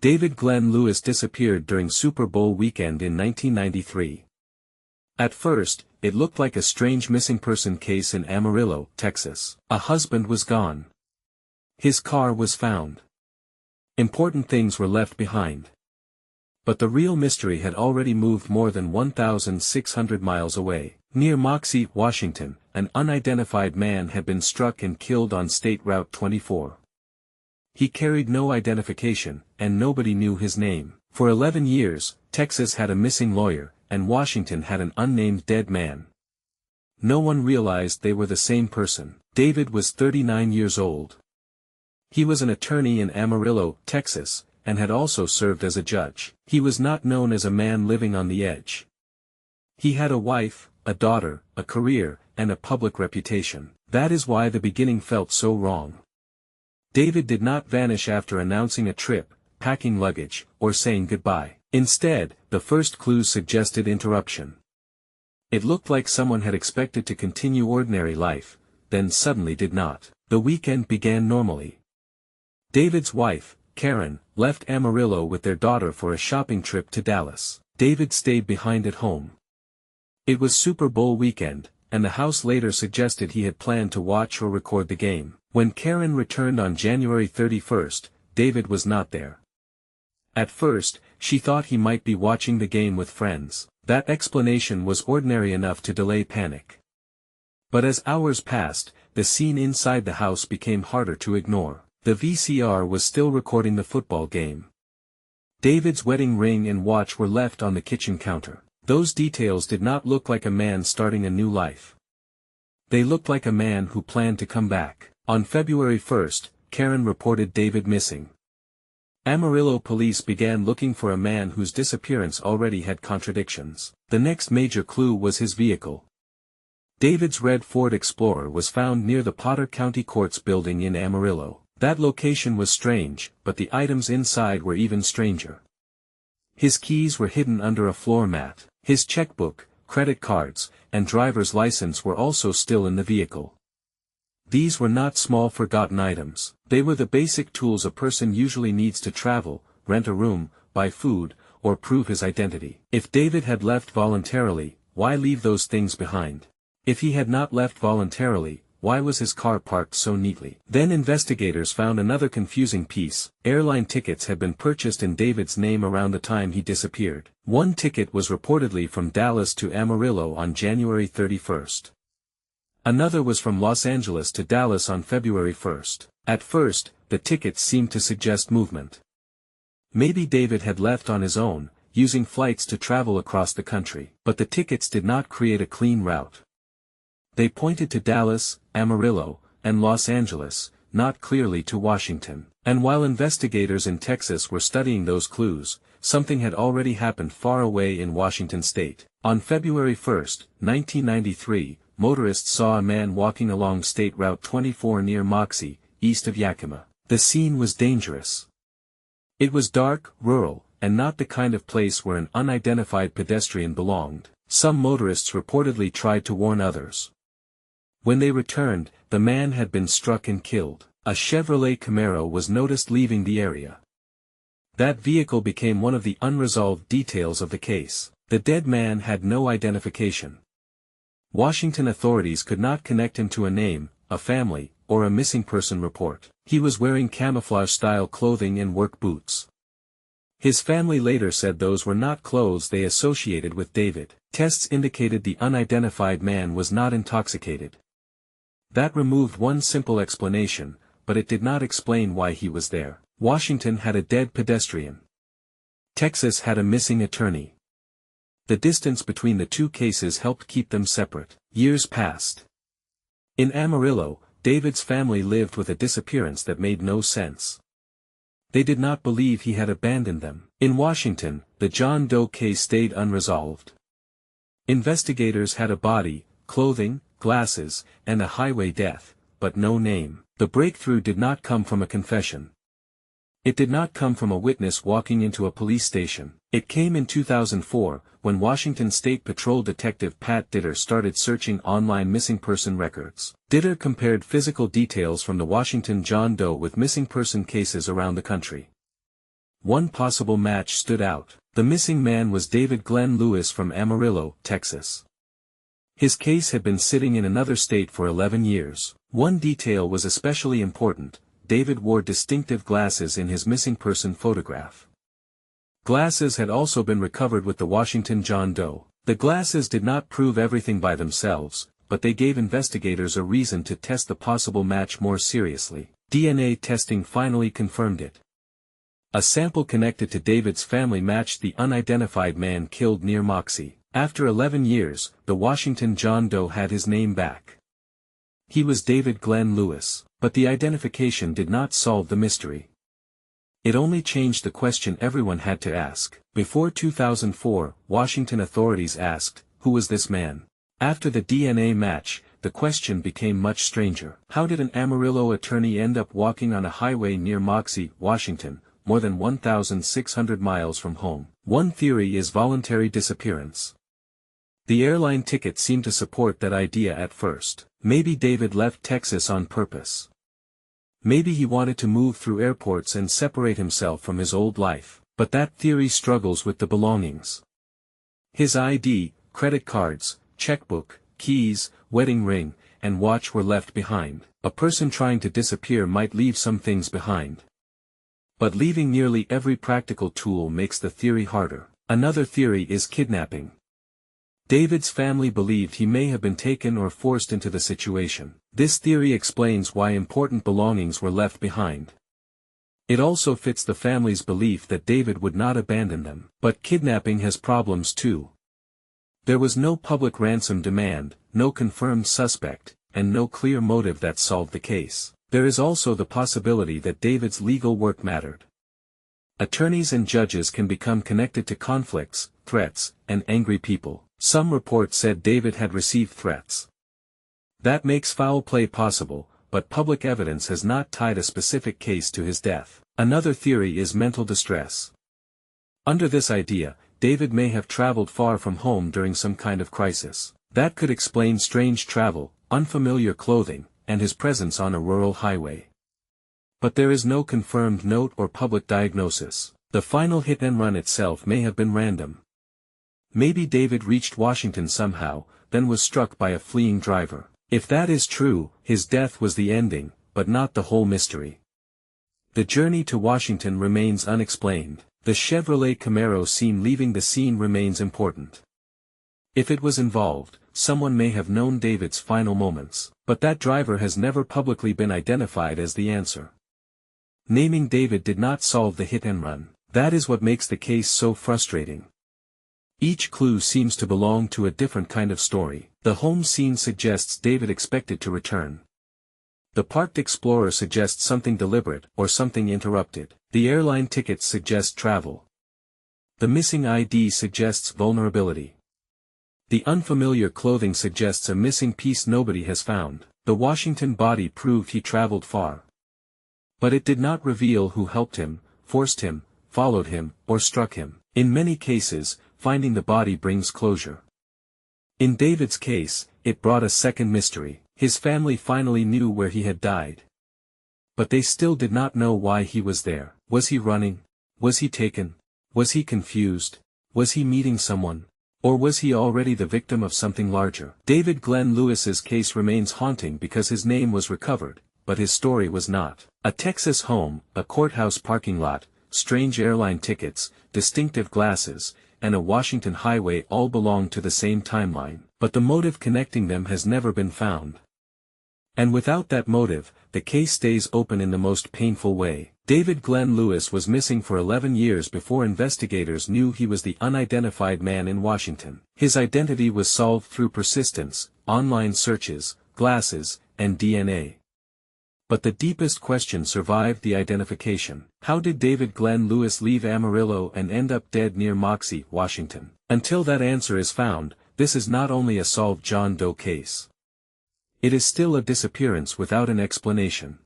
David Glen Lewis disappeared during Super Bowl weekend in 1993. At first, it looked like a strange missing person case in Amarillo, Texas. A husband was gone. His car was found. Important things were left behind. But the real mystery had already moved more than 1,600 miles away. Near Moxee, Washington, an unidentified man had been struck and killed on State Route 24. He carried no identification, and nobody knew his name. For 11 years, Texas had a missing lawyer, and Washington had an unnamed dead man. No one realized they were the same person. David was 39 years old. He was an attorney in Amarillo, Texas, and had also served as a judge. He was not known as a man living on the edge. He had a wife, a daughter, a career, and a public reputation. That is why the beginning felt so wrong. David did not vanish after announcing a trip, packing luggage, or saying goodbye. Instead, the first clues suggested interruption. It looked like someone had expected to continue ordinary life, then suddenly did not. The weekend began normally. David's wife, Karen, left Amarillo with their daughter for a shopping trip to Dallas. David stayed behind at home. It was Super Bowl weekend, and the house later suggested he had planned to watch or record the game. When Karen returned on January 31st, David was not there. At first, she thought he might be watching the game with friends. That explanation was ordinary enough to delay panic. But as hours passed, the scene inside the house became harder to ignore. The VCR was still recording the football game. David's wedding ring and watch were left on the kitchen counter. Those details did not look like a man starting a new life. They looked like a man who planned to come back. On February 1st, Karen reported David missing. Amarillo police began looking for a man whose disappearance already had contradictions. The next major clue was his vehicle. David's red Ford Explorer was found near the Potter County Courts building in Amarillo. That location was strange, but the items inside were even stranger. His keys were hidden under a floor mat. His checkbook, credit cards, and driver's license were also still in the vehicle. These were not small forgotten items. They were the basic tools a person usually needs to travel, rent a room, buy food, or prove his identity. If David had left voluntarily, why leave those things behind? If he had not left voluntarily, why was his car parked so neatly? Then investigators found another confusing piece. Airline tickets had been purchased in David's name around the time he disappeared. One ticket was reportedly from Dallas to Amarillo on January 31st. Another was from Los Angeles to Dallas on February 1st. At first, the tickets seemed to suggest movement. Maybe David had left on his own, using flights to travel across the country. But the tickets did not create a clean route. They pointed to Dallas, Amarillo, and Los Angeles, not clearly to Washington. And while investigators in Texas were studying those clues, something had already happened far away in Washington state. On February 1st, 1993, motorists saw a man walking along State Route 24 near Moxee, east of Yakima. The scene was dangerous. It was dark, rural, and not the kind of place where an unidentified pedestrian belonged. Some motorists reportedly tried to warn others. When they returned, the man had been struck and killed. A Chevrolet Camaro was noticed leaving the area. That vehicle became one of the unresolved details of the case. The dead man had no identification. Washington authorities could not connect him to a name, a family, or a missing person report. He was wearing camouflage-style clothing and work boots. His family later said those were not clothes they associated with David. Tests indicated the unidentified man was not intoxicated. That removed one simple explanation, but it did not explain why he was there. Washington had a dead pedestrian. Texas had a missing attorney. The distance between the two cases helped keep them separate. Years passed. In Amarillo, David's family lived with a disappearance that made no sense. They did not believe he had abandoned them. In Washington, the John Doe case stayed unresolved. Investigators had a body, clothing, glasses, and a highway death, but no name. The breakthrough did not come from a confession. It did not come from a witness walking into a police station. It came in 2004, when Washington State Patrol Detective Pat Ditter started searching online missing person records. Ditter compared physical details from the Washington John Doe with missing person cases around the country. One possible match stood out. The missing man was David Glen Lewis from Amarillo, Texas. His case had been sitting in another state for 11 years. One detail was especially important: David wore distinctive glasses in his missing person photograph. Glasses had also been recovered with the Washington John Doe. The glasses did not prove everything by themselves, but they gave investigators a reason to test the possible match more seriously. DNA testing finally confirmed it. A sample connected to David's family matched the unidentified man killed near Moxee. After 11 years, the Washington John Doe had his name back. He was David Glen Lewis, but the identification did not solve the mystery. It only changed the question everyone had to ask. Before 2004, Washington authorities asked, "Who was this man?" After the DNA match, the question became much stranger. How did an Amarillo attorney end up walking on a highway near Moxee, Washington, more than 1,600 miles from home? One theory is voluntary disappearance. The airline ticket seemed to support that idea at first. Maybe David left Texas on purpose. Maybe he wanted to move through airports and separate himself from his old life, but that theory struggles with the belongings. His ID, credit cards, checkbook, keys, wedding ring, and watch were left behind. A person trying to disappear might leave some things behind. But leaving nearly every practical tool makes the theory harder. Another theory is kidnapping. David's family believed he may have been taken or forced into the situation. This theory explains why important belongings were left behind. It also fits the family's belief that David would not abandon them. But kidnapping has problems too. There was no public ransom demand, no confirmed suspect, and no clear motive that solved the case. There is also the possibility that David's legal work mattered. Attorneys and judges can become connected to conflicts, threats, and angry people. Some reports said David had received threats. That makes foul play possible, but public evidence has not tied a specific case to his death. Another theory is mental distress. Under this idea, David may have traveled far from home during some kind of crisis. That could explain strange travel, unfamiliar clothing, and his presence on a rural highway. But there is no confirmed note or public diagnosis. The final hit and run itself may have been random. Maybe David reached Washington somehow, then was struck by a fleeing driver. If that is true, his death was the ending, but not the whole mystery. The journey to Washington remains unexplained. The Chevrolet Camaro seen leaving the scene remains important. If it was involved, someone may have known David's final moments, but that driver has never publicly been identified as the answer. Naming David did not solve the hit and run. That is what makes the case so frustrating. Each clue seems to belong to a different kind of story. The home scene suggests David expected to return. The parked Explorer suggests something deliberate or something interrupted. The airline tickets suggest travel. The missing ID suggests vulnerability. The unfamiliar clothing suggests a missing piece nobody has found. The Washington body proved he traveled far. But it did not reveal who helped him, forced him, followed him, or struck him. In many cases, finding the body brings closure. In David's case, it brought a second mystery. His family finally knew where he had died. But they still did not know why he was there. Was he running? Was he taken? Was he confused? Was he meeting someone? Or was he already the victim of something larger? David Glen Lewis's case remains haunting because his name was recovered, but his story was not. A Texas home, a courthouse parking lot, strange airline tickets, distinctive glasses, and a Washington highway all belong to the same timeline, but the motive connecting them has never been found. And without that motive, the case stays open in the most painful way. David Glen Lewis was missing for 11 years before investigators knew he was the unidentified man in Washington. His identity was solved through persistence, online searches, glasses, and DNA. But the deepest question survived the identification. How did David Glen Lewis leave Amarillo and end up dead near Moxee, Washington? Until that answer is found, this is not only a solved John Doe case. It is still a disappearance without an explanation.